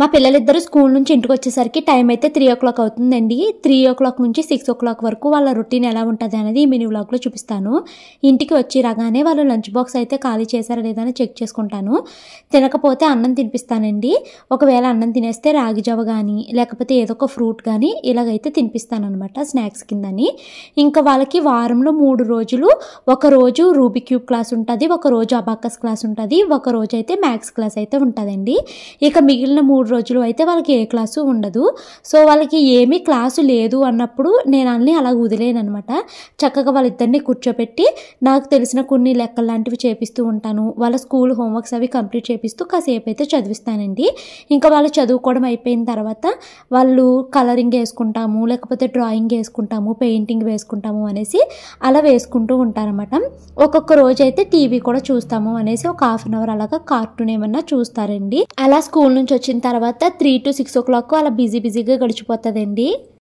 మా పిల్లలిద్దరూ స్కూల్ నుంచి ఇంటికి వచ్చేసరికి టైం అయితే 3:00 అవుతుందండి. 3:00 నుంచి 6:00 వరకు వాళ్ళ రొటీన్ ఎలా ఉంటుంది అనేది మినీ వ్లాగ్లో చూపిస్తాను. ఇంటికి వచ్చి రాగానే వాళ్ళు లంచ్ బాక్స్ అయితే ఖాళీ చేశారా లేదా అని చెక్ చేసుకుంటాను. తినకపోతే అన్నం తినిపిస్తానండి. ఒకవేళ అన్నం తినేస్తే రాగి జావ కానీ లేకపోతే ఏదో ఒక ఫ్రూట్ కానీ ఇలాగైతే తినిపిస్తాను అనమాట స్నాక్స్ కిందని. ఇంకా వాళ్ళకి వారంలో 3 రోజులు, ఒకరోజు రూబిక్ క్యూబ్ క్లాస్ ఉంటుంది, ఒకరోజు అబాకస్ క్లాస్ ఉంటుంది, ఒకరోజు అయితే మ్యాథ్స్ క్లాస్ అయితే ఉంటుందండి. ఇక మిగిలిన 3 రోజులు అయితే వాళ్ళకి ఏ క్లాసు ఉండదు. సో వాళ్ళకి ఏమీ క్లాసు లేదు అన్నప్పుడు నేను అన్నీ అలా వదిలేను అనమాట. చక్కగా వాళ్ళిద్దరిని కూర్చోపెట్టి నాకు తెలిసిన కొన్ని లెక్కలు లాంటివి చేపిస్తూ ఉంటాను. వాళ్ళ స్కూల్ హోంవర్క్స్ అవి కంప్లీట్ చేపిస్తూ కాసేపు అయితే చదివిస్తానండి. ఇంకా వాళ్ళు చదువుకోవడం అయిపోయిన తర్వాత వాళ్ళు కలరింగ్ వేసుకుంటాము, లేకపోతే డ్రాయింగ్ వేసుకుంటాము, పెయింటింగ్ వేసుకుంటాము అనేసి అలా వేసుకుంటూ ఉంటారన్నమాట. ఒక్కొక్క రోజు అయితే టీవీ కూడా చూస్తాము అనేసి ఒక 1/2 అవర్ అలాగా కార్టూన్ ఏమన్నా చూస్తారండి. అలా స్కూల్ నుంచి వచ్చిన తర్వాత 3 to 6 o'clock అలా బిజీగా గడిచిపోతుందండి.